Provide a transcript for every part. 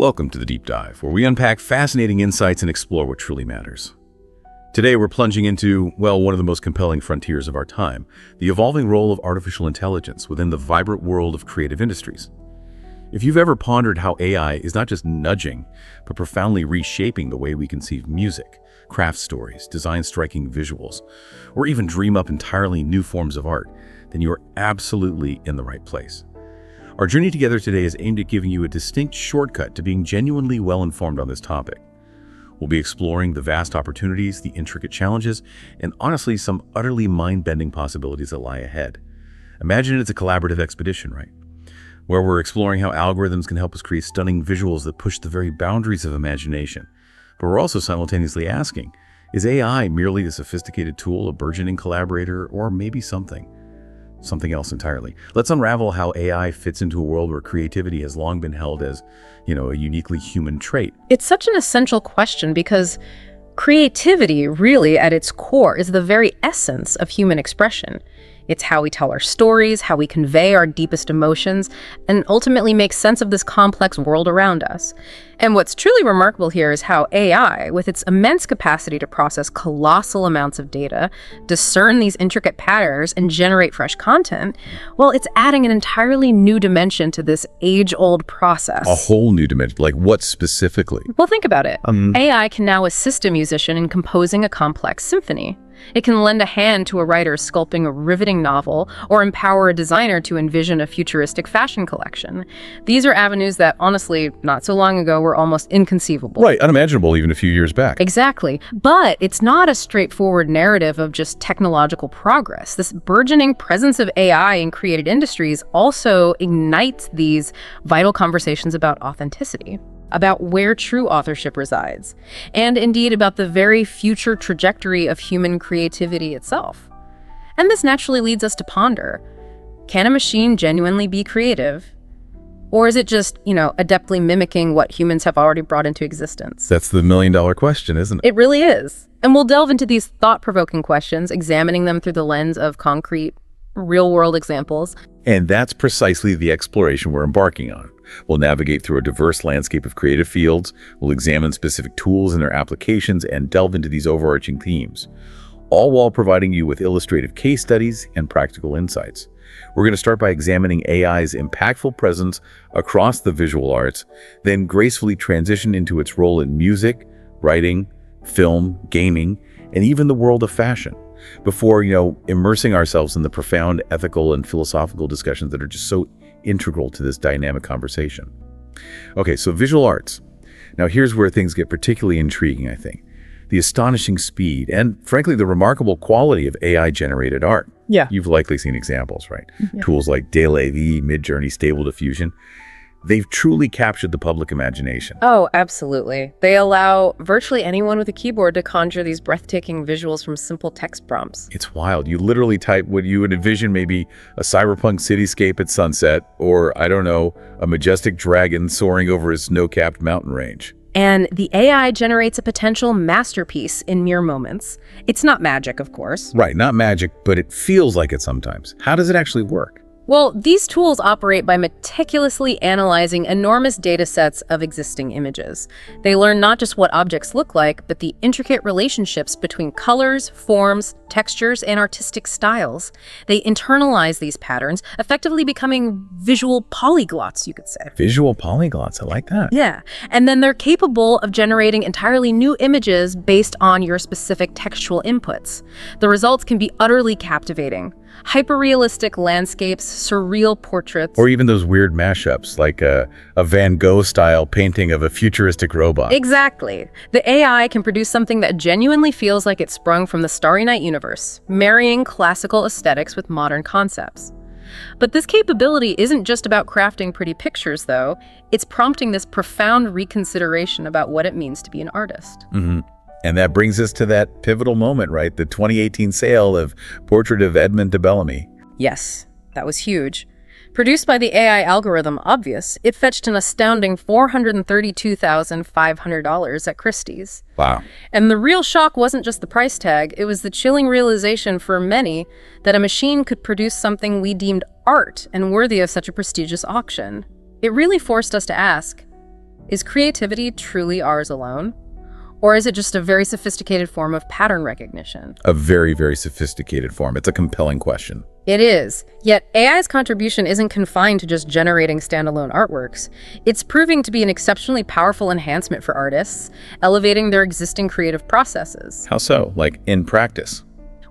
Welcome to the Deep Dive, where we unpack fascinating insights and explore what truly matters. Today, we're plunging into, well, one of the most compelling frontiers of our time, the evolving role of artificial intelligence within the vibrant world of creative industries. If you've ever pondered how AI is not just nudging, but profoundly reshaping the way we conceive music, craft stories, design striking visuals, or even dream up entirely new forms of art, then you are absolutely in the right place. Our journey together today is aimed at giving you a distinct shortcut to being genuinely well-informed on this topic. We'll be exploring the vast opportunities, the intricate challenges, and honestly, some utterly mind-bending possibilities that lie ahead. Imagine it's a collaborative expedition, right? Where we're exploring how algorithms can help us create stunning visuals that push the very boundaries of imagination. But we're also simultaneously asking, is AI merely a sophisticated tool, a burgeoning collaborator, or maybe something else entirely? Let's unravel how AI fits into a world where creativity has long been held as, a uniquely human trait. It's such an essential question because creativity, really, at its core, is the very essence of human expression. It's how we tell our stories, how we convey our deepest emotions, and ultimately make sense of this complex world around us. And what's truly remarkable here is how AI, with its immense capacity to process colossal amounts of data, discern these intricate patterns, and generate fresh content, well, it's adding an entirely new dimension to this age-old process. A whole new dimension? Like what specifically? Well, think about it. AI can now assist a musician in composing a complex symphony. It can lend a hand to a writer sculpting a riveting novel or empower a designer to envision a futuristic fashion collection. These are avenues that, honestly, not so long ago were almost inconceivable. Right, unimaginable even a few years back. Exactly. But it's not a straightforward narrative of just technological progress. This burgeoning presence of AI in creative industries also ignites these vital conversations about authenticity, about where true authorship resides, and indeed about the very future trajectory of human creativity itself. And this naturally leads us to ponder, can a machine genuinely be creative? Or is it just, adeptly mimicking what humans have already brought into existence? That's the million-dollar question, isn't it? It really is. And we'll delve into these thought-provoking questions, examining them through the lens of concrete, real-world examples. And that's precisely the exploration we're embarking on. We'll navigate through a diverse landscape of creative fields, we'll examine specific tools and their applications, and delve into these overarching themes, all while providing you with illustrative case studies and practical insights. We're going to start by examining AI's impactful presence across the visual arts, then gracefully transition into its role in music, writing, film, gaming, and even the world of fashion, before, immersing ourselves in the profound ethical and philosophical discussions that are just so integral to this dynamic conversation. Okay, so visual arts. Now here's where things get particularly intriguing, I think. The astonishing speed and, frankly, the remarkable quality of AI-generated art. Yeah. You've likely seen examples, right? Yeah. Tools like DALL-E, Midjourney, Stable Diffusion. They've truly captured the public imagination. Oh, absolutely. They allow virtually anyone with a keyboard to conjure these breathtaking visuals from simple text prompts. It's wild. You literally type what you would envision maybe a cyberpunk cityscape at sunset, or, a majestic dragon soaring over a snow-capped mountain range. And the AI generates a potential masterpiece in mere moments. It's not magic, of course. Right, not magic, but it feels like it sometimes. How does it actually work? Well, these tools operate by meticulously analyzing enormous data sets of existing images. They learn not just what objects look like, but the intricate relationships between colors, forms, textures, and artistic styles. They internalize these patterns, effectively becoming visual polyglots, you could say. Visual polyglots, I like that. Yeah, and then they're capable of generating entirely new images based on your specific textual inputs. The results can be utterly captivating. Hyper-realistic landscapes, surreal portraits. Or even those weird mashups, like a Van Gogh-style painting of a futuristic robot. Exactly. The AI can produce something that genuinely feels like it sprung from the Starry Night universe, marrying classical aesthetics with modern concepts. But this capability isn't just about crafting pretty pictures, though. It's prompting this profound reconsideration about what it means to be an artist. Mm-hmm. And that brings us to that pivotal moment, right? The 2018 sale of Portrait of Edmund de Bellamy. Yes, that was huge. Produced by the AI algorithm Obvious, it fetched an astounding $432,500 at Christie's. Wow. And the real shock wasn't just the price tag, it was the chilling realization for many that a machine could produce something we deemed art and worthy of such a prestigious auction. It really forced us to ask, Is creativity truly ours alone? Or is it just a very sophisticated form of pattern recognition? A very, very sophisticated form. It's a compelling question. It is. Yet AI's contribution isn't confined to just generating standalone artworks. It's proving to be an exceptionally powerful enhancement for artists, elevating their existing creative processes. How so? Like in practice?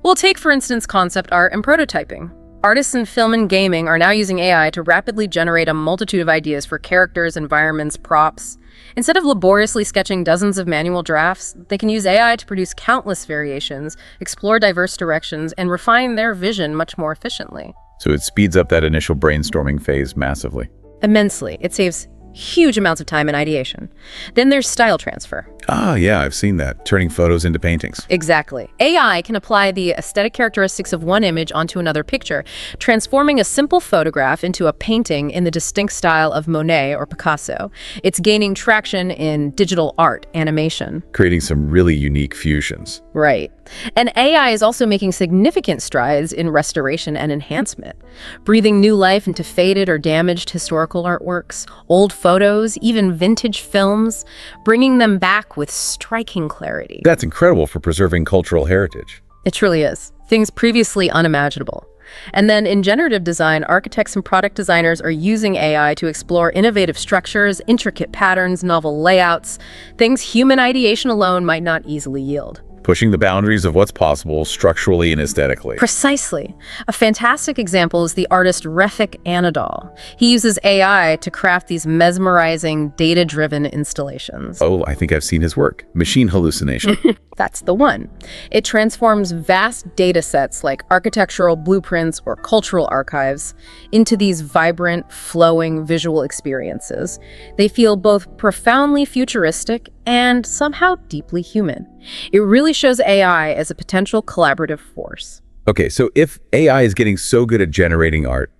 We'll take, for instance, concept art and prototyping. Artists in film and gaming are now using AI to rapidly generate a multitude of ideas for characters, environments, props. Instead of laboriously sketching dozens of manual drafts, they can use AI to produce countless variations, explore diverse directions, and refine their vision much more efficiently. So it speeds up that initial brainstorming phase massively. Immensely. It saves huge amounts of time in ideation. Then there's style transfer. Ah, yeah, I've seen that. Turning photos into paintings. Exactly. AI can apply the aesthetic characteristics of one image onto another picture, transforming a simple photograph into a painting in the distinct style of Monet or Picasso. It's gaining traction in digital art, animation. Creating some really unique fusions. Right. And AI is also making significant strides in restoration and enhancement, breathing new life into faded or damaged historical artworks, old photos, even vintage films, bringing them back with striking clarity. That's incredible for preserving cultural heritage. It truly is. Things previously unimaginable. And then in generative design, architects and product designers are using AI to explore innovative structures, intricate patterns, novel layouts, things human ideation alone might not easily yield. Pushing the boundaries of what's possible structurally and aesthetically. Precisely. A fantastic example is the artist Refik Anadol. He uses AI to craft these mesmerizing, data-driven installations. Oh, I think I've seen his work. Machine hallucination. That's the one. It transforms vast data sets like architectural blueprints or cultural archives into these vibrant, flowing visual experiences. They feel both profoundly futuristic and somehow deeply human. It really shows AI as a potential collaborative force. Okay, so if AI is getting so good at generating art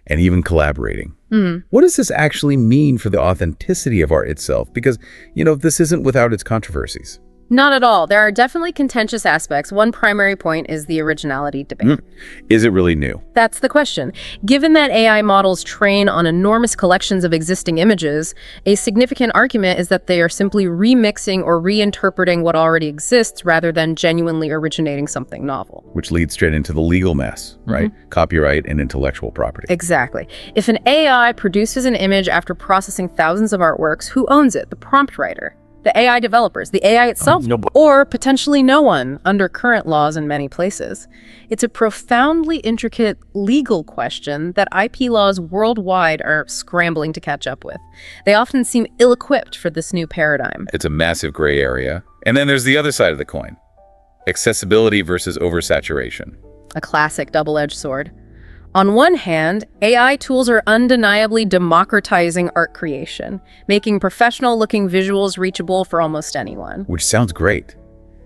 and even collaborating, what does this actually mean for the authenticity of art itself? Because, this isn't without its controversies. Not at all. There are definitely contentious aspects. One primary point is the originality debate. Is it really new? That's the question. Given that AI models train on enormous collections of existing images, a significant argument is that they are simply remixing or reinterpreting what already exists rather than genuinely originating something novel. Which leads straight into the legal mess, right? Copyright and intellectual property. Exactly. If an AI produces an image after processing thousands of artworks, who owns it? The prompt writer? The AI developers, the AI itself, or potentially no one under current laws in many places. It's a profoundly intricate legal question that IP laws worldwide are scrambling to catch up with. They often seem ill-equipped for this new paradigm. It's a massive gray area. And then there's the other side of the coin. Accessibility versus oversaturation. A classic double-edged sword. On one hand, AI tools are undeniably democratizing art creation, making professional-looking visuals reachable for almost anyone. Which sounds great.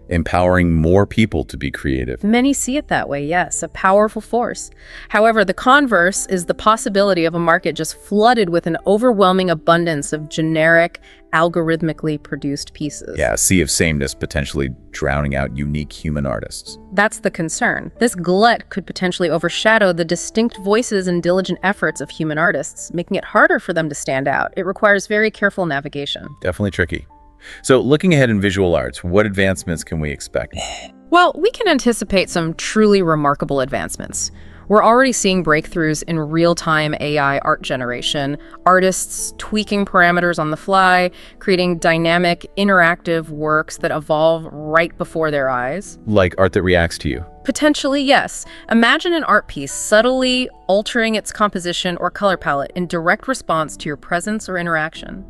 Empowering more people to be creative. Many see it that way, yes, a powerful force. However, the converse is the possibility of a market just flooded with an overwhelming abundance of generic, algorithmically produced pieces. Yeah, a sea of sameness potentially drowning out unique human artists. That's the concern. This glut could potentially overshadow the distinct voices and diligent efforts of human artists, making it harder for them to stand out. It requires very careful navigation. Definitely tricky. So looking ahead in visual arts, what advancements can we expect? Well, we can anticipate some truly remarkable advancements. We're already seeing breakthroughs in real-time AI art generation, artists tweaking parameters on the fly, creating dynamic, interactive works that evolve right before their eyes. Like art that reacts to you? Potentially, yes. Imagine an art piece subtly altering its composition or color palette in direct response to your presence or interaction.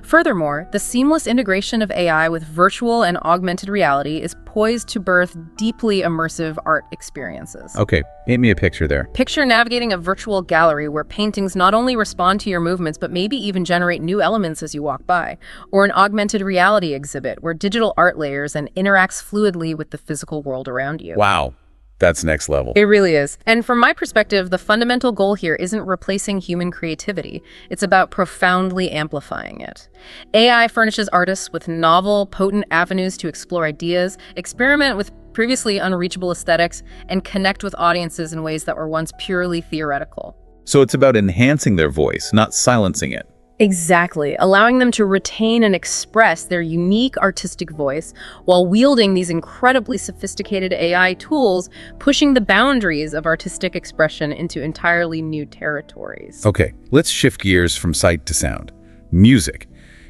Furthermore, the seamless integration of AI with virtual and augmented reality is poised to birth deeply immersive art experiences. Okay, paint me a picture there. Picture navigating a virtual gallery where paintings not only respond to your movements, but maybe even generate new elements as you walk by, or an augmented reality exhibit where digital art layers and interacts fluidly with the physical world around you. Wow. That's next level. It really is. And from my perspective, the fundamental goal here isn't replacing human creativity. It's about profoundly amplifying it. AI furnishes artists with novel, potent avenues to explore ideas, experiment with previously unreachable aesthetics, and connect with audiences in ways that were once purely theoretical. So it's about enhancing their voice, not silencing it. Exactly, allowing them to retain and express their unique artistic voice while wielding these incredibly sophisticated AI tools, pushing the boundaries of artistic expression into entirely new territories. Okay, let's shift gears from sight to sound. Music.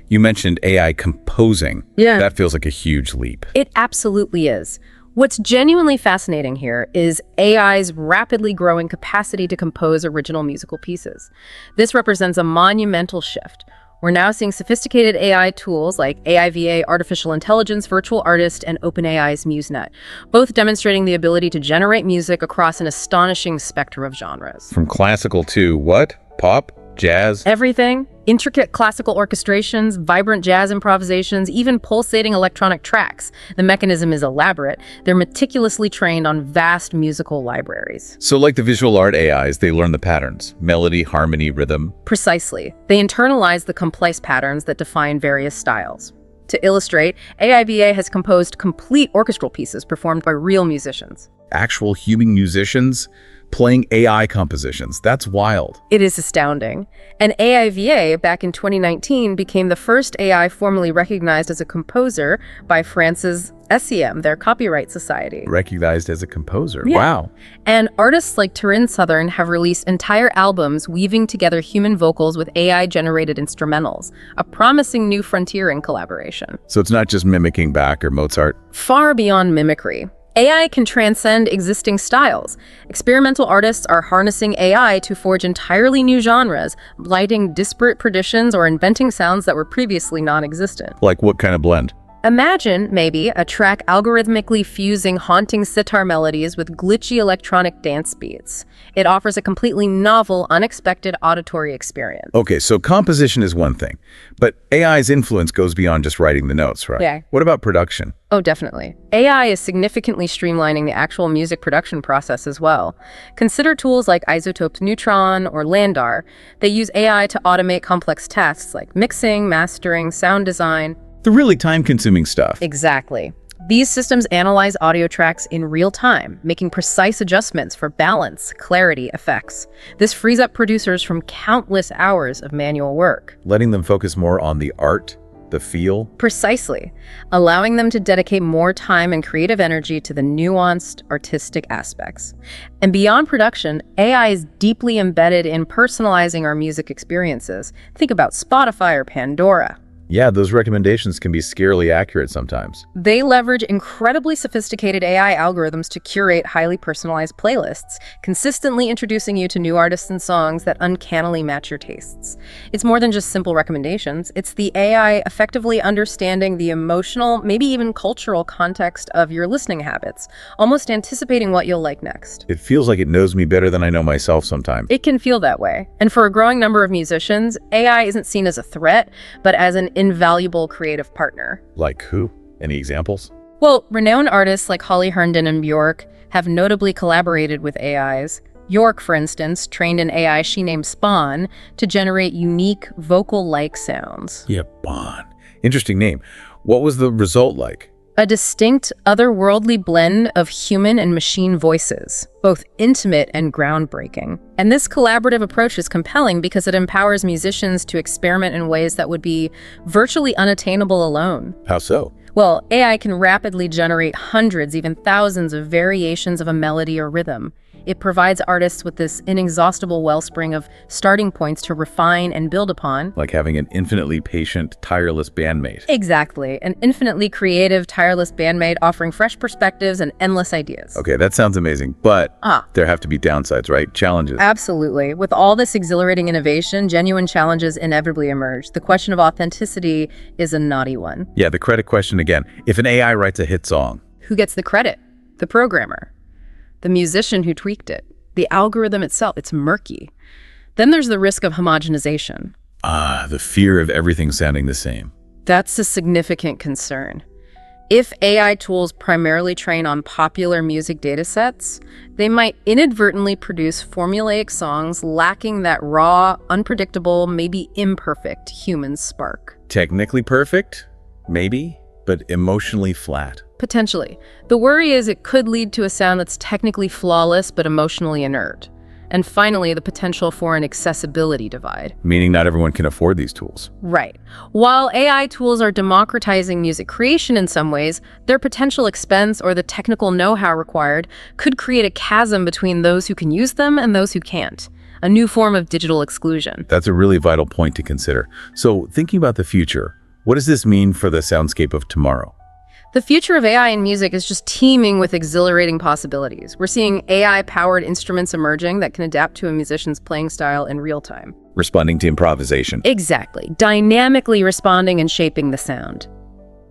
You mentioned AI composing. Yeah. That feels like a huge leap. It absolutely is. What's genuinely fascinating here is AI's rapidly growing capacity to compose original musical pieces. This represents a monumental shift. We're now seeing sophisticated AI tools like AIVA, artificial intelligence, virtual artist, and OpenAI's MuseNet, both demonstrating the ability to generate music across an astonishing spectrum of genres. From classical to what? Pop? Jazz? Everything. Intricate classical orchestrations, vibrant jazz improvisations, even pulsating electronic tracks. The mechanism is elaborate. They're meticulously trained on vast musical libraries. So like the visual art AIs, they learn the patterns. Melody, harmony, rhythm. Precisely. They internalize the complex patterns that define various styles. To illustrate, AIVA has composed complete orchestral pieces performed by real musicians. Actual human musicians playing AI compositions. That's wild. It is astounding. And AIVA, back in 2019, became the first AI formally recognized as a composer by France's SEM, their copyright society. Recognized as a composer. Yeah. Wow. And artists like Turin Southern have released entire albums weaving together human vocals with AI-generated instrumentals, a promising new frontier in collaboration. So it's not just mimicking Bach or Mozart. Far beyond mimicry. AI can transcend existing styles. Experimental artists are harnessing AI to forge entirely new genres, blending disparate traditions or inventing sounds that were previously non-existent. Like what kind of blend? Imagine, maybe, a track algorithmically fusing haunting sitar melodies with glitchy electronic dance beats. It offers a completely novel, unexpected auditory experience. Okay, so composition is one thing, but AI's influence goes beyond just writing the notes, right? Yeah. What about production? Oh, definitely. AI is significantly streamlining the actual music production process as well. Consider tools like Isotope Neutron or Landar. They use AI to automate complex tasks like mixing, mastering, sound design. The really time-consuming stuff. Exactly. These systems analyze audio tracks in real time, making precise adjustments for balance, clarity, effects. This frees up producers from countless hours of manual work. Letting them focus more on the art, the feel. Precisely, allowing them to dedicate more time and creative energy to the nuanced, artistic aspects. And beyond production, AI is deeply embedded in personalizing our music experiences. Think about Spotify or Pandora. Yeah, those recommendations can be scarily accurate sometimes. They leverage incredibly sophisticated AI algorithms to curate highly personalized playlists, consistently introducing you to new artists and songs that uncannily match your tastes. It's more than just simple recommendations. It's the AI effectively understanding the emotional, maybe even cultural context of your listening habits, almost anticipating what you'll like next. It feels like it knows me better than I know myself sometimes. It can feel that way. And for a growing number of musicians, AI isn't seen as a threat, but as an invaluable creative partner. Like who? Any examples? Well, renowned artists like Holly Herndon and Bjork have notably collaborated with AIs. Bjork, for instance, trained an AI she named Spawn to generate unique vocal-like sounds. Yeah, Bon. Interesting name. What was the result like? A distinct, otherworldly blend of human and machine voices, both intimate and groundbreaking. And this collaborative approach is compelling because it empowers musicians to experiment in ways that would be virtually unattainable alone. How so? Well, AI can rapidly generate hundreds, even thousands of variations of a melody or rhythm. It provides artists with this inexhaustible wellspring of starting points to refine and build upon. Like having an infinitely patient, tireless bandmate. Exactly. An infinitely creative, tireless bandmate offering fresh perspectives and endless ideas. Okay, that sounds amazing, but there have to be downsides, right? Challenges. Absolutely. With all this exhilarating innovation, genuine challenges inevitably emerge. The question of authenticity is a knotty one. Yeah, the credit question again. If an AI writes a hit song, who gets the credit? The programmer. The musician who tweaked it. The algorithm itself. It's murky. Then there's the risk of homogenization. The fear of everything sounding the same. That's a significant concern. If AI tools primarily train on popular music datasets, they might inadvertently produce formulaic songs lacking that raw, unpredictable, maybe imperfect human spark. Technically perfect? Maybe, but emotionally flat. Potentially. The worry is it could lead to a sound that's technically flawless but emotionally inert. And finally, the potential for an accessibility divide. Meaning not everyone can afford these tools. Right. While AI tools are democratizing music creation in some ways, their potential expense or the technical know-how required could create a chasm between those who can use them and those who can't. A new form of digital exclusion. That's a really vital point to consider. So, thinking about the future, what does this mean for the soundscape of tomorrow? The future of AI in music is just teeming with exhilarating possibilities. We're seeing AI-powered instruments emerging that can adapt to a musician's playing style in real time. Responding to improvisation. Exactly. Dynamically responding and shaping the sound.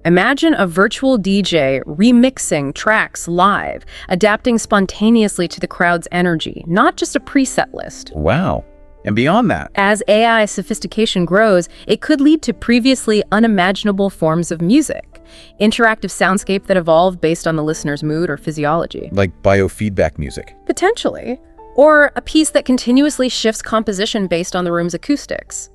Imagine a virtual DJ remixing tracks live, adapting spontaneously to the crowd's energy, not just a preset list. Wow. And beyond that, As AI sophistication grows, it could lead to previously unimaginable forms of music. Interactive soundscape that evolve based on the listener's mood or physiology. like biofeedback music. Potentially. Or a piece that continuously shifts composition based on the room's acoustics.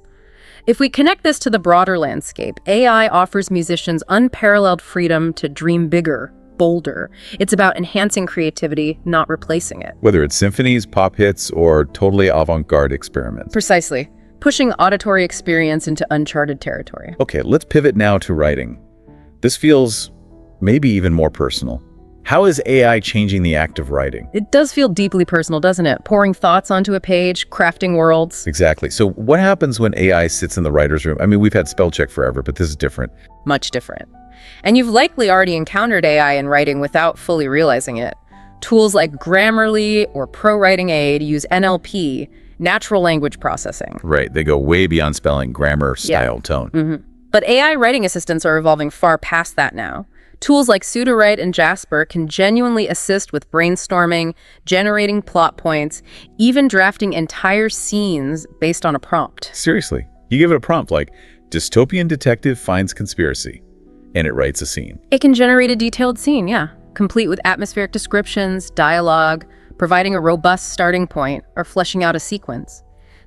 If we connect this to the broader landscape, AI offers musicians unparalleled freedom to dream bigger, bolder. It's about enhancing creativity, not replacing it. Whether it's symphonies, pop hits, or totally avant-garde experiments. Precisely. Pushing auditory experience into uncharted territory. Okay, let's pivot now to writing. This feels maybe even more personal. How is AI changing the act of writing? It does feel deeply personal, doesn't it? Pouring thoughts onto a page, crafting worlds. Exactly. So what happens when AI sits in the writer's room? I mean, we've had spell check forever, but this is different. Much different. And you've likely already encountered AI in writing without fully realizing it. Tools like Grammarly or ProWriting Aid use NLP, natural language processing. Right. They go way beyond spelling, grammar, style, tone. But AI writing assistants are evolving far past that now. Tools like Sudowrite and Jasper can genuinely assist with brainstorming, generating plot points, even drafting entire scenes based on a prompt. Seriously. You give it a prompt like, dystopian detective finds conspiracy, and it writes a scene. It can generate a detailed scene, yeah, complete with atmospheric descriptions, dialogue, providing a robust starting point, or fleshing out a sequence.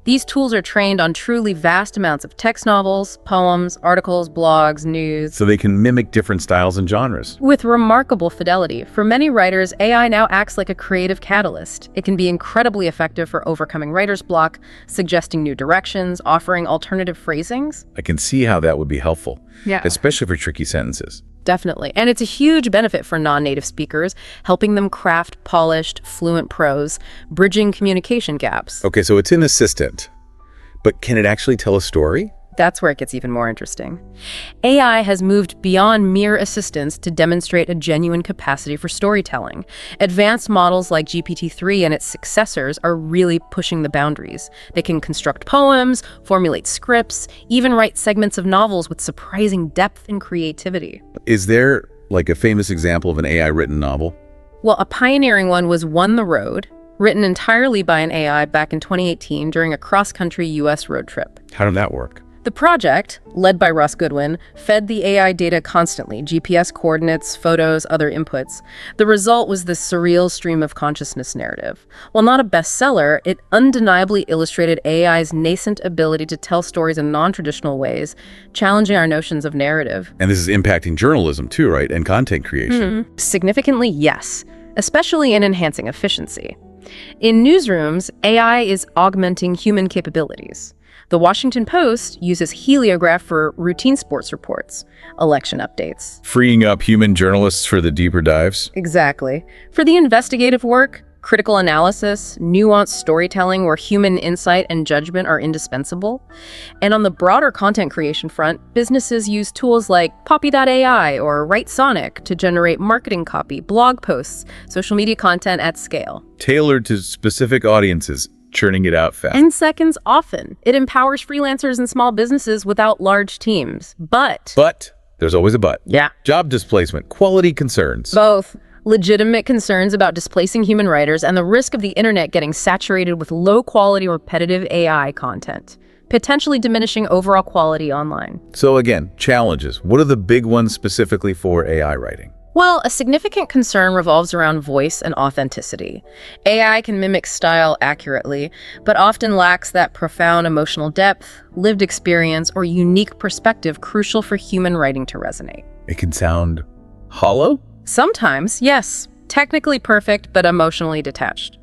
These tools are trained on truly vast amounts of text novels, poems, articles, blogs, news. So they can mimic different styles and genres. With remarkable fidelity. For many writers, AI now acts like a creative catalyst. It can be incredibly effective for overcoming writer's block, suggesting new directions, offering alternative phrasings. I can see how that would be helpful, Yeah. especially for tricky sentences. Definitely. And it's a huge benefit for non-native speakers, helping them craft polished, fluent prose, bridging communication gaps. Okay, so it's an assistant, but can it actually tell a story? That's where it gets even more interesting. AI has moved beyond mere assistance to demonstrate a genuine capacity for storytelling. Advanced models like GPT-3 and its successors are really pushing the boundaries. They can construct poems, formulate scripts, even write segments of novels with surprising depth and creativity. Is there like a famous example of an AI-written novel? Well, a pioneering one was Won the Road, written entirely by an AI back in 2018 during a cross-country U.S. road trip. How did that work? The project, led by Russ Goodwin, fed the AI data constantly, GPS coordinates, photos, other inputs. The result was this surreal stream of consciousness narrative. While not a bestseller, it undeniably illustrated AI's nascent ability to tell stories in non-traditional ways, challenging our notions of narrative. And this is impacting journalism too, right? And content creation. Significantly, yes, especially in enhancing efficiency. In newsrooms, AI is augmenting human capabilities. The Washington Post uses heliograph for routine sports reports, election updates. Freeing up human journalists for the deeper dives. Exactly. For the investigative work, critical analysis, nuanced storytelling where human insight and judgment are indispensable. And on the broader content creation front, businesses use tools like Poppy.ai or WriteSonic to generate marketing copy, blog posts, social media content at scale. Tailored to specific audiences, churning it out fast. 10 seconds often. It empowers freelancers and small businesses without large teams. But there's always a but. yeah, Job displacement, quality concerns. both legitimate concerns about displacing human writers and the risk of the internet getting saturated with low-quality, repetitive AI content, potentially diminishing overall quality online. So again, challenges. What are the big ones specifically for AI writing? Well, a significant concern revolves around voice and authenticity. AI can mimic style accurately, but often lacks that profound emotional depth, lived experience, or unique perspective crucial for human writing to resonate. It can sound hollow? Sometimes, yes, technically perfect, but emotionally detached.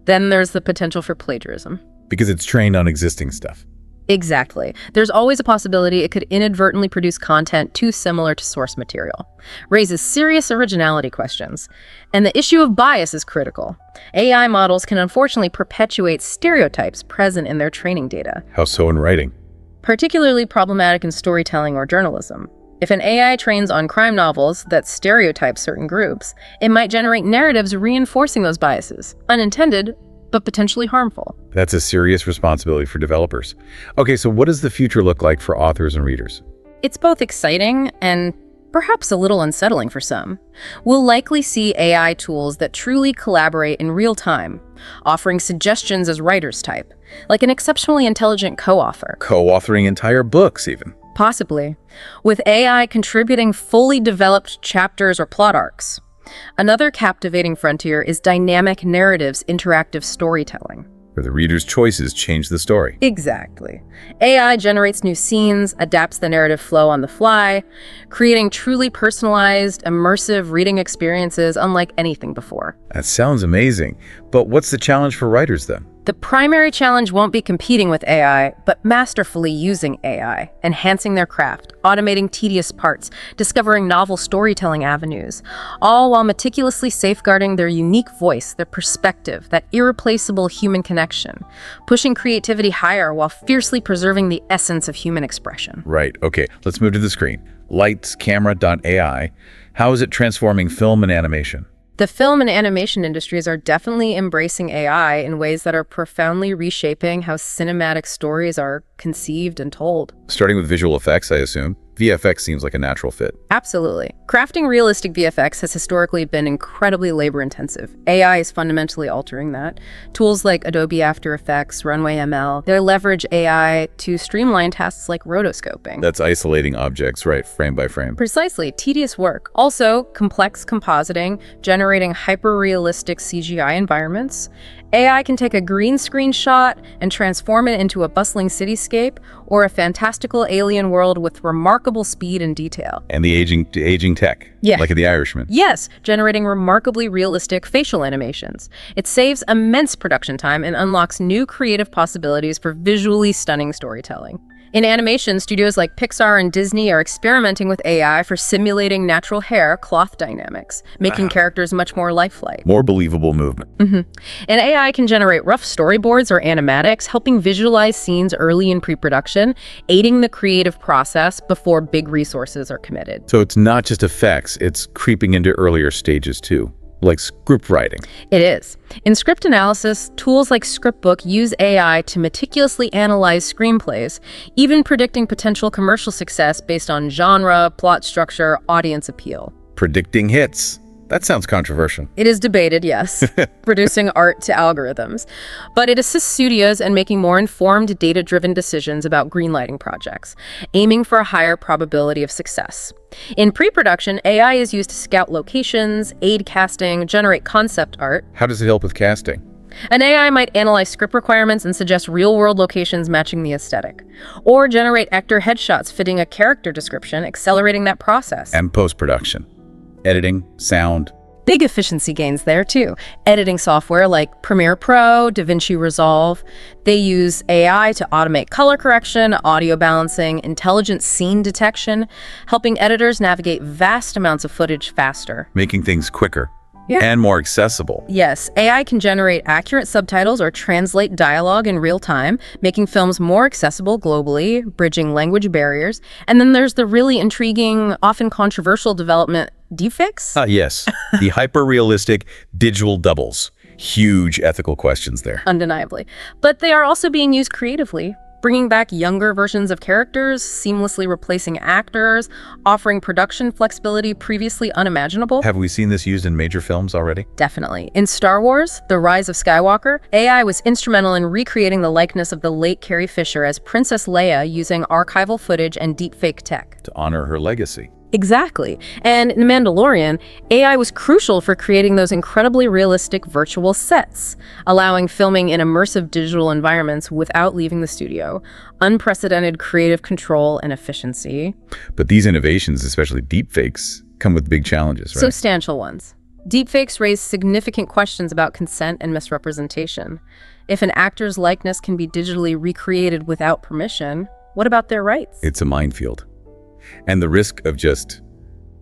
Then there's the potential for plagiarism. Because it's trained on existing stuff. Exactly. There's always a possibility it could inadvertently produce content too similar to source material. Raises serious originality questions. And the issue of bias is critical. AI models can unfortunately perpetuate stereotypes present in their training data. How so in writing? Particularly problematic in storytelling or journalism. If an AI trains on crime novels that stereotype certain groups, it might generate narratives reinforcing those biases. Unintended, but potentially harmful. That's a serious responsibility for developers. Okay, so what does the future look like for authors and readers? It's both exciting and perhaps a little unsettling for some. We'll likely see AI tools that truly collaborate in real time, offering suggestions as writers type, like an exceptionally intelligent co-author. Co-authoring entire books, even. Possibly, with AI contributing fully developed chapters or plot arcs. Another captivating frontier is dynamic narratives interactive storytelling. Where the reader's choices change the story. Exactly. AI generates new scenes, adapts the narrative flow on the fly, creating truly personalized, immersive reading experiences unlike anything before. That sounds amazing. But what's the challenge for writers then? The primary challenge won't be competing with AI, but masterfully using AI, enhancing their craft, automating tedious parts, discovering novel storytelling avenues, all while meticulously safeguarding their unique voice, their perspective, that irreplaceable human connection, pushing creativity higher while fiercely preserving the essence of human expression. Right, okay, let's move to the screen. Lights, camera.ai. How is it transforming film and animation? The film and animation industries are definitely embracing AI in ways that are profoundly reshaping how cinematic stories are conceived and told. Starting with visual effects, I assume. VFX seems like a natural fit. Absolutely. Crafting realistic VFX has historically been incredibly labor-intensive. AI is fundamentally altering that. Tools like Adobe After Effects, Runway ML, they leverage AI to streamline tasks like rotoscoping. That's isolating objects, right, frame by frame. Precisely, tedious work. Also, complex compositing, generating hyper-realistic CGI environments. AI can take a green screen shot and transform it into a bustling cityscape or a fantastical alien world with remarkable speed and detail. And the aging tech, like in The Irishman. Yes, generating remarkably realistic facial animations. It saves immense production time and unlocks new creative possibilities for visually stunning storytelling. In animation, studios like Pixar and Disney are experimenting with AI for simulating natural hair cloth dynamics, making characters much more lifelike. More believable movement. And AI can generate rough storyboards or animatics, helping visualize scenes early in pre-production, aiding the creative process before big resources are committed. So it's not just effects, it's creeping into earlier stages too, like script writing. It is. In script analysis, tools like Scriptbook use AI to meticulously analyze screenplays, even predicting potential commercial success based on genre, plot structure, audience appeal. Predicting hits. That sounds controversial. It is debated, yes, reducing art to algorithms. But it assists studios in making more informed, data-driven decisions about greenlighting projects, aiming for a higher probability of success. In pre-production, AI is used to scout locations, aid casting, generate concept art. How does it help with casting? An AI might analyze script requirements and suggest real-world locations matching the aesthetic, or generate actor headshots fitting a character description, accelerating that process. And post-production. Editing, sound. Big efficiency gains there too. Editing software like Premiere Pro, DaVinci Resolve, they use AI to automate color correction, audio balancing, intelligent scene detection, helping editors navigate vast amounts of footage faster. Making things quicker. Yeah. And more accessible. Yes, AI can generate accurate subtitles or translate dialogue in real time, making films more accessible globally, bridging language barriers. And then there's the really intriguing, often controversial development, deepfakes? Yes, the hyper-realistic digital doubles. Huge ethical questions there. Undeniably. But they are also being used creatively, bringing back younger versions of characters, seamlessly replacing actors, offering production flexibility previously unimaginable. Have we seen this used in major films already? Definitely. In Star Wars, The Rise of Skywalker, AI was instrumental in recreating the likeness of the late Carrie Fisher as Princess Leia using archival footage and deepfake tech. To honor her legacy. Exactly. And in The Mandalorian, AI was crucial for creating those incredibly realistic virtual sets, allowing filming in immersive digital environments without leaving the studio. Unprecedented creative control and efficiency. But these innovations, especially deepfakes, come with big challenges, right? Substantial ones. Deepfakes raise significant questions about consent and misrepresentation. If an actor's likeness can be digitally recreated without permission, what about their rights? It's a minefield. And the risk of just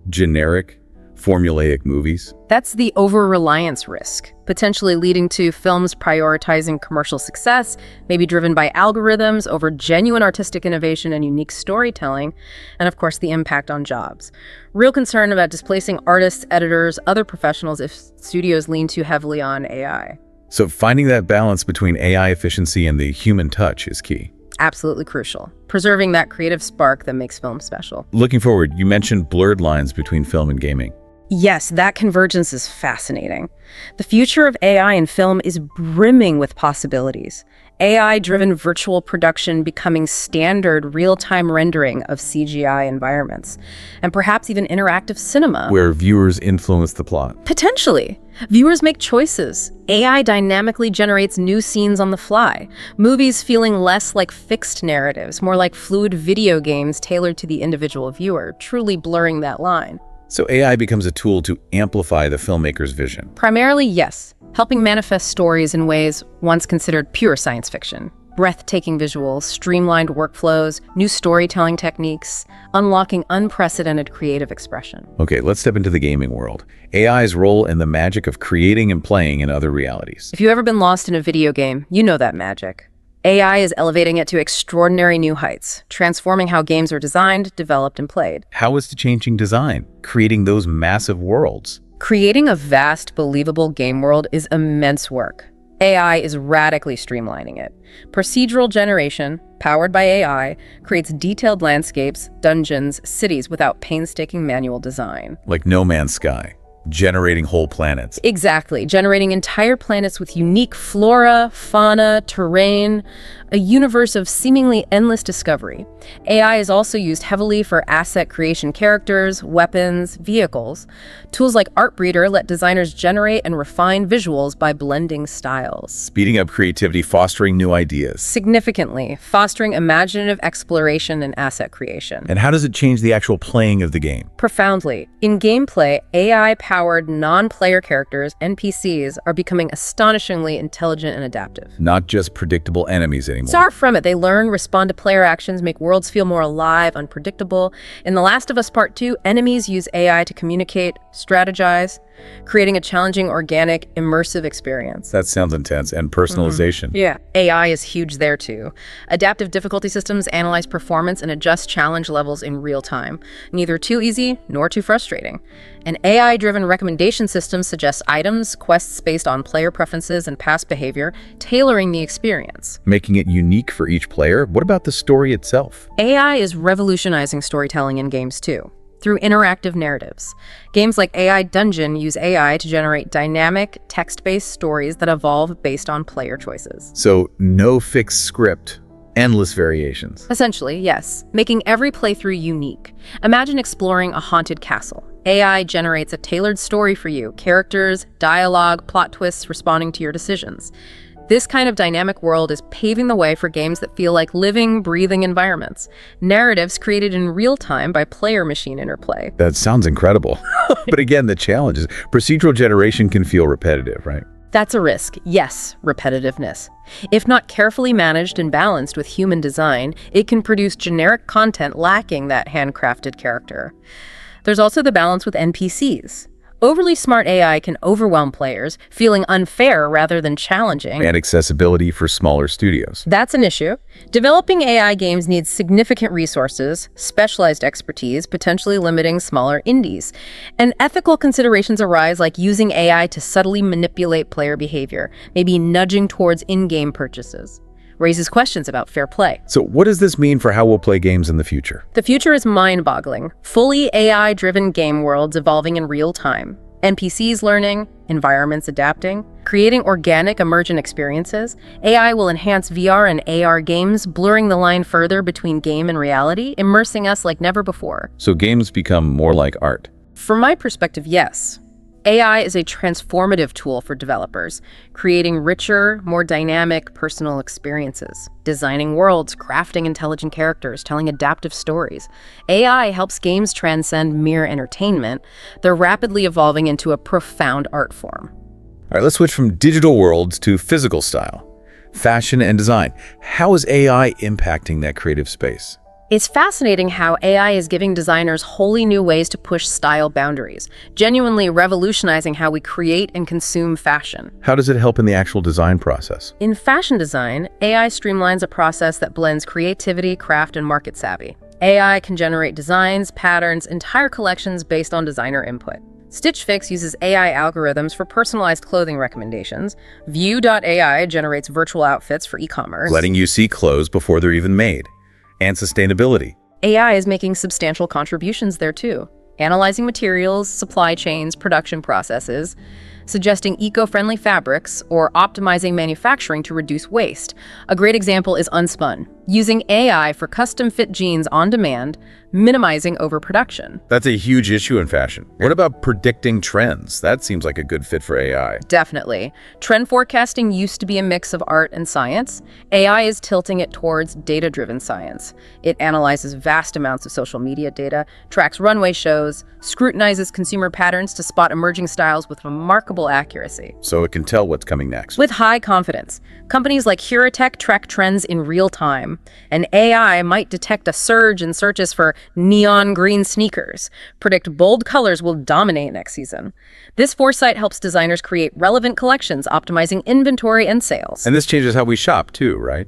generic, formulaic movies? That's the over-reliance risk, potentially leading to films prioritizing commercial success, maybe driven by algorithms over genuine artistic innovation and unique storytelling, and of course the impact on jobs. Real concern about displacing artists, editors, other professionals if studios lean too heavily on AI. So finding that balance between AI efficiency and the human touch is key. Absolutely crucial. Preserving that creative spark that makes film special. Looking forward, you mentioned blurred lines between film and gaming. Yes, that convergence is fascinating. The future of AI in film is brimming with possibilities. AI-driven virtual production becoming standard real-time rendering of CGI environments, and perhaps even interactive cinema. Where viewers influence the plot. Potentially. Viewers make choices. AI dynamically generates new scenes on the fly. Movies feeling less like fixed narratives, more like fluid video games tailored to the individual viewer, truly blurring that line. So AI becomes a tool to amplify the filmmaker's vision. Primarily, yes, helping manifest stories in ways once considered pure science fiction. Breathtaking visuals, streamlined workflows, new storytelling techniques, unlocking unprecedented creative expression. Okay, let's step into the gaming world. AI's role in the magic of creating and playing in other realities. If you've ever been lost in a video game, you know that magic. AI is elevating it to extraordinary new heights, transforming how games are designed, developed, and played. How is it changing design, creating those massive worlds? Creating a vast, believable game world is immense work. AI is radically streamlining it. Procedural generation, powered by AI, creates detailed landscapes, dungeons, cities without painstaking manual design. Like No Man's Sky, generating whole planets. Exactly, generating entire planets with unique flora, fauna, terrain, a universe of seemingly endless discovery. AI is also used heavily for asset creation, characters, weapons, vehicles. Tools like Artbreeder let designers generate and refine visuals by blending styles. Speeding up creativity, fostering new ideas. Significantly, fostering imaginative exploration and asset creation. And how does it change the actual playing of the game? Profoundly. In gameplay, AI-powered non-player characters, NPCs, are becoming astonishingly intelligent and adaptive. Not just predictable enemies anymore. Far from it. They learn, respond to player actions, make worlds feel more alive, unpredictable. In The Last of Us Part 2, enemies use AI to communicate, strategize, creating a challenging, organic, immersive experience. That sounds intense. And personalization. Yeah. AI is huge there too. Adaptive difficulty systems analyze performance and adjust challenge levels in real time. Neither too easy nor too frustrating. An AI-driven recommendation system suggests items, quests based on player preferences and past behavior, tailoring the experience. Making it unique for each player. What about the story itself? AI is revolutionizing storytelling in games too, through interactive narratives. Games like AI Dungeon use AI to generate dynamic, text-based stories that evolve based on player choices. So no fixed script, endless variations. Essentially, yes, making every playthrough unique. Imagine exploring a haunted castle. AI generates a tailored story for you, characters, dialogue, plot twists responding to your decisions. This kind of dynamic world is paving the way for games that feel like living, breathing environments. Narratives created in real time by player-machine interplay. That sounds incredible. But again, the challenge is procedural generation can feel repetitive, right? That's a risk, yes, repetitiveness. If not carefully managed and balanced with human design, it can produce generic content lacking that handcrafted character. There's also the balance with NPCs. Overly smart AI can overwhelm players, feeling unfair rather than challenging. And accessibility for smaller studios. That's an issue. Developing AI games needs significant resources, specialized expertise, potentially limiting smaller indies. And ethical considerations arise, like using AI to subtly manipulate player behavior, maybe nudging towards in-game purchases. Raises questions about fair play. So what does this mean for how we'll play games in the future? The future is mind-boggling. Fully AI-driven game worlds evolving in real time. NPCs learning, environments adapting, creating organic, emergent experiences. AI will enhance VR and AR games, blurring the line further between game and reality, immersing us like never before. So games become more like art. From my perspective, yes. AI is a transformative tool for developers, creating richer, more dynamic personal experiences, designing worlds, crafting intelligent characters, telling adaptive stories. AI helps games transcend mere entertainment. They're rapidly evolving into a profound art form. All right, let's switch from digital worlds to physical style, fashion and design. How is AI impacting that creative space? It's fascinating how AI is giving designers wholly new ways to push style boundaries, genuinely revolutionizing how we create and consume fashion. How does it help in the actual design process? In fashion design, AI streamlines a process that blends creativity, craft, and market savvy. AI can generate designs, patterns, entire collections based on designer input. Stitch Fix uses AI algorithms for personalized clothing recommendations. View.ai generates virtual outfits for e-commerce. Letting you see clothes before they're even made. And sustainability. AI is making substantial contributions there too, analyzing materials, supply chains, production processes, suggesting eco-friendly fabrics, or optimizing manufacturing to reduce waste. A great example is Unspun, using AI for custom-fit jeans on demand, minimizing overproduction. That's a huge issue in fashion. What about predicting trends? That seems like a good fit for AI. Definitely. Trend forecasting used to be a mix of art and science. AI is tilting it towards data-driven science. It analyzes vast amounts of social media data, tracks runway shows, scrutinizes consumer patterns to spot emerging styles with remarkable accuracy. So it can tell what's coming next. With high confidence, companies like Huratech track trends in real time, and AI might detect a surge in searches for neon green sneakers, predict bold colors will dominate next season. This foresight helps designers create relevant collections, optimizing inventory and sales. And this changes how we shop too, right?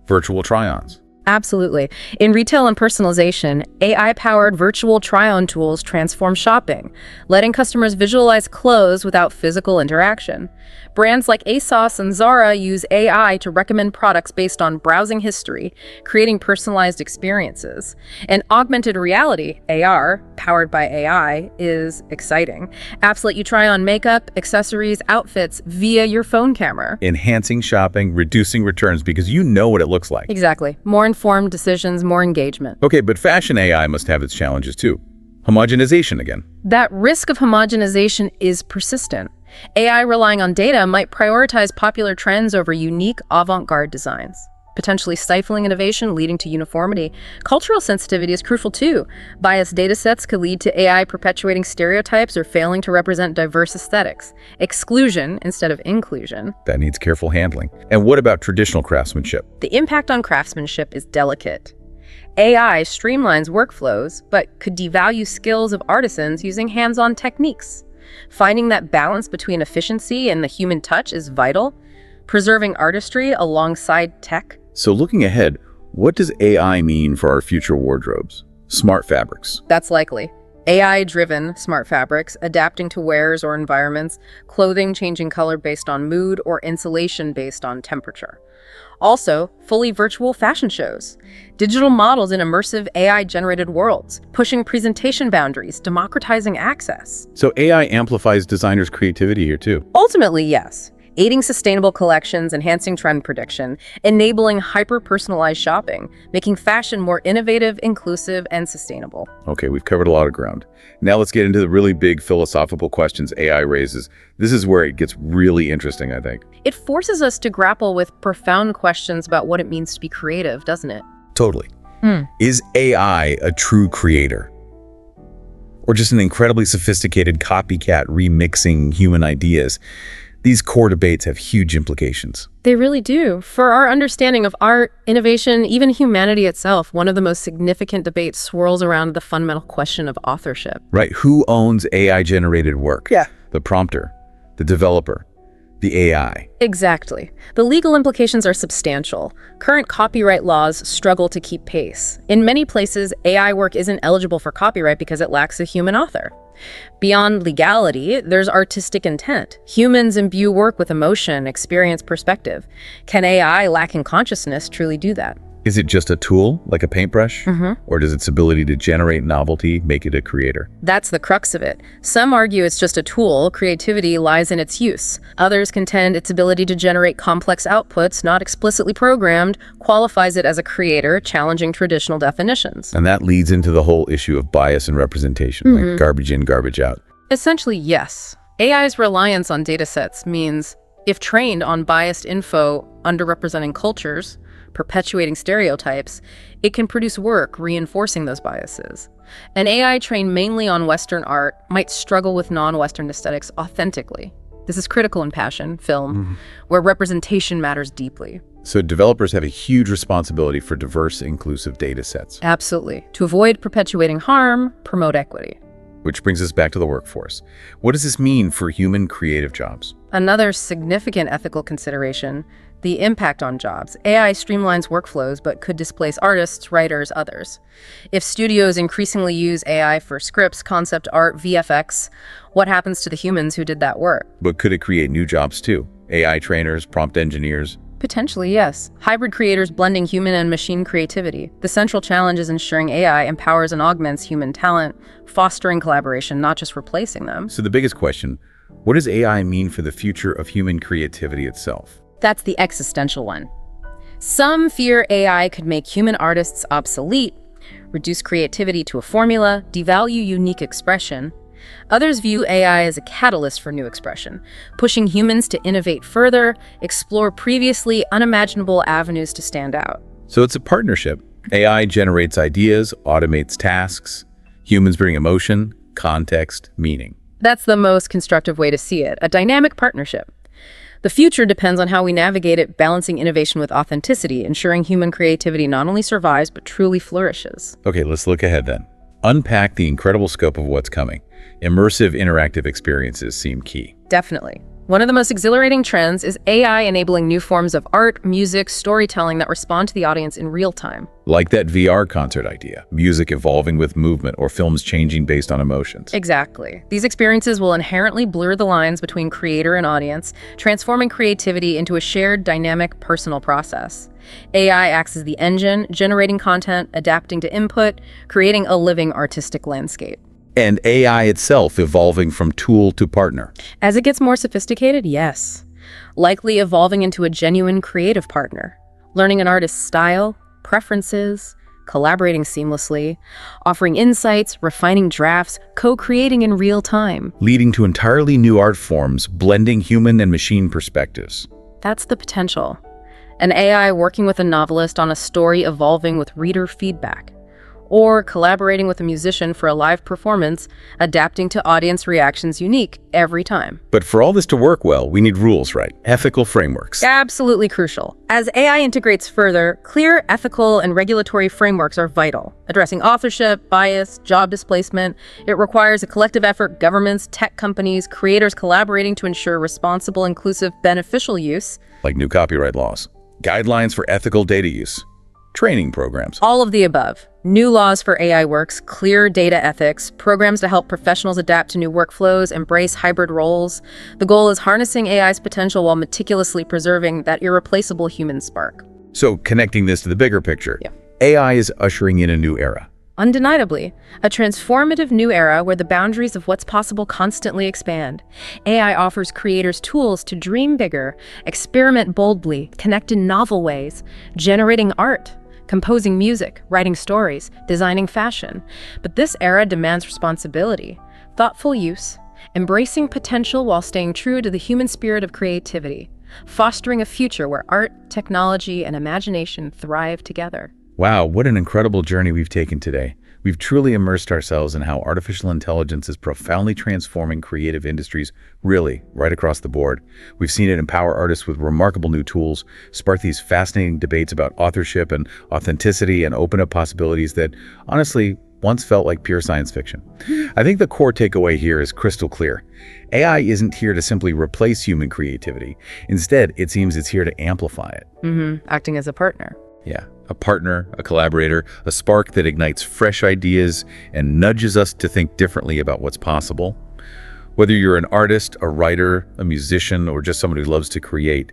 Virtual try-ons. Absolutely. In retail and personalization, AI-powered virtual try-on tools transform shopping, letting customers visualize clothes without physical interaction. Brands like ASOS and Zara use AI to recommend products based on browsing history, creating personalized experiences. And augmented reality, AR, powered by AI, is exciting. Apps let you try on makeup, accessories, outfits via your phone camera. Enhancing shopping, reducing returns because you know what it looks like. Exactly. More informed decisions, more engagement. Okay, but fashion AI must have its challenges too. Homogenization again. That risk of homogenization is persistent. AI relying on data might prioritize popular trends over unique avant-garde designs, potentially stifling innovation, leading to uniformity. Cultural sensitivity is crucial too. Biased data sets could lead to AI perpetuating stereotypes or failing to represent diverse aesthetics. Exclusion instead of inclusion. That needs careful handling. And what about traditional craftsmanship? The impact on craftsmanship is delicate. AI streamlines workflows, but could devalue skills of artisans using hands-on techniques. Finding that balance between efficiency and the human touch is vital, preserving artistry alongside tech. So looking ahead, what does AI mean for our future wardrobes? Smart fabrics. That's likely. AI-driven smart fabrics, adapting to wearers or environments, clothing changing color based on mood or insulation based on temperature. Also, fully virtual fashion shows, digital models in immersive AI-generated worlds, pushing presentation boundaries, democratizing access. So AI amplifies designers' creativity here too. Ultimately, yes. Aiding sustainable collections, enhancing trend prediction, enabling hyper-personalized shopping, making fashion more innovative, inclusive, and sustainable. Okay, we've covered a lot of ground. Now let's get into the really big philosophical questions AI raises. This is where it gets really interesting, I think. It forces us to grapple with profound questions about what it means to be creative, doesn't it? Totally. Is AI a true creator? Or just an incredibly sophisticated copycat remixing human ideas? These core debates have huge implications. They really do. For our understanding of art, innovation, even humanity itself, one of the most significant debates swirls around the fundamental question of authorship. Right, who owns AI-generated work? Yeah. The prompter, the developer, the AI. Exactly. The legal implications are substantial. Current copyright laws struggle to keep pace. In many places, AI work isn't eligible for copyright because it lacks a human author. Beyond legality, there's artistic intent. Humans imbue work with emotion, experience, perspective. Can AI, lacking consciousness, truly do that? Is it just a tool, like a paintbrush? Or does its ability to generate novelty make it a creator? That's the crux of it. Some argue it's just a tool, creativity lies in its use. Others contend its ability to generate complex outputs, not explicitly programmed, qualifies it as a creator, challenging traditional definitions. And that leads into the whole issue of bias and representation, like garbage in, garbage out. Essentially, yes. AI's reliance on datasets means if trained on biased info, underrepresenting cultures, perpetuating stereotypes, it can produce work reinforcing those biases. An AI trained mainly on Western art might struggle with non-Western aesthetics authentically. This is critical in passion, film, where representation matters deeply. So developers have a huge responsibility for diverse, inclusive data sets. Absolutely. To avoid perpetuating harm, promote equity. Which brings us back to the workforce. What does this mean for human creative jobs? Another significant ethical consideration, the impact on jobs. AI streamlines workflows but could displace artists, writers, others. If studios increasingly use AI for scripts, concept art, VFX, what happens to the humans who did that work? But could it create new jobs too? AI trainers, prompt engineers? Potentially, yes. Hybrid creators blending human and machine creativity. The central challenge is ensuring AI empowers and augments human talent, fostering collaboration, not just replacing them. So the biggest question, what does AI mean for the future of human creativity itself? That's the existential one. Some fear AI could make human artists obsolete, reduce creativity to a formula, devalue unique expression. Others view AI as a catalyst for new expression, pushing humans to innovate further, explore previously unimaginable avenues to stand out. So it's a partnership. AI generates ideas, automates tasks. Humans bring emotion, context, meaning. That's the most constructive way to see it, a dynamic partnership. The future depends on how we navigate it, balancing innovation with authenticity, ensuring human creativity not only survives, but truly flourishes. Okay, let's look ahead then. Unpack the incredible scope of what's coming. Immersive interactive experiences seem key. Definitely. One of the most exhilarating trends is AI enabling new forms of art, music, storytelling that respond to the audience in real time. Like that VR concert idea, music evolving with movement or films changing based on emotions. Exactly. These experiences will inherently blur the lines between creator and audience, transforming creativity into a shared, dynamic, personal process. AI acts as the engine, generating content, adapting to input, creating a living artistic landscape. And AI itself evolving from tool to partner. As it gets more sophisticated, yes. Likely evolving into a genuine creative partner, learning an artist's style, preferences, collaborating seamlessly, offering insights, refining drafts, co-creating in real time. Leading to entirely new art forms, blending human and machine perspectives. That's the potential. An AI working with a novelist on a story evolving with reader feedback. Or collaborating with a musician for a live performance, adapting to audience reactions unique every time. But for all this to work well, we need rules, right? Ethical frameworks. Absolutely crucial. As AI integrates further, clear ethical and regulatory frameworks are vital. Addressing authorship, bias, job displacement, it requires a collective effort, governments, tech companies, creators collaborating to ensure responsible, inclusive, beneficial use. Like new copyright laws, guidelines for ethical data use, training programs. All of the above. New laws for AI works, clear data ethics, programs to help professionals adapt to new workflows, embrace hybrid roles. The goal is harnessing AI's potential while meticulously preserving that irreplaceable human spark. So connecting this to the bigger picture, Yeah. AI is ushering in a new era. Undeniably, a transformative new era where the boundaries of what's possible constantly expand. AI offers creators tools to dream bigger, experiment boldly, connect in novel ways, generating art, composing music, writing stories, designing fashion. But this era demands responsibility, thoughtful use, embracing potential while staying true to the human spirit of creativity, fostering a future where art, technology, and imagination thrive together. Wow, what an incredible journey we've taken today. We've truly immersed ourselves in how artificial intelligence is profoundly transforming creative industries, really, right across the board. We've seen it empower artists with remarkable new tools, spark these fascinating debates about authorship and authenticity, and open up possibilities that, honestly, once felt like pure science fiction. I think the core takeaway here is crystal clear. AI isn't here to simply replace human creativity. Instead, it seems it's here to amplify it. Acting as a partner. Yeah, a partner, a collaborator, a spark that ignites fresh ideas and nudges us to think differently about what's possible. Whether you're an artist, a writer, a musician, or just someone who loves to create,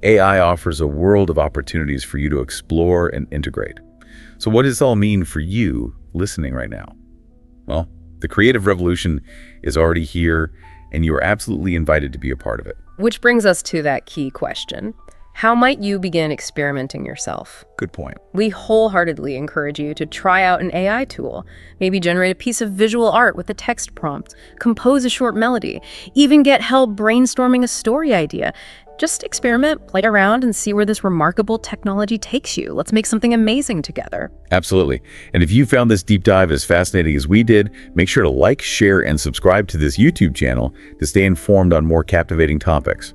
AI offers a world of opportunities for you to explore and integrate. So what does this all mean for you listening right now? Well, the creative revolution is already here, and you are absolutely invited to be a part of it. Which brings us to that key question. How might you begin experimenting yourself? Good point. We wholeheartedly encourage you to try out an AI tool, maybe generate a piece of visual art with a text prompt, compose a short melody, even get help brainstorming a story idea. Just experiment, play around, and see where this remarkable technology takes you. Let's make something amazing together. Absolutely. And if you found this deep dive as fascinating as we did, make sure to like, share, and subscribe to this YouTube channel to stay informed on more captivating topics.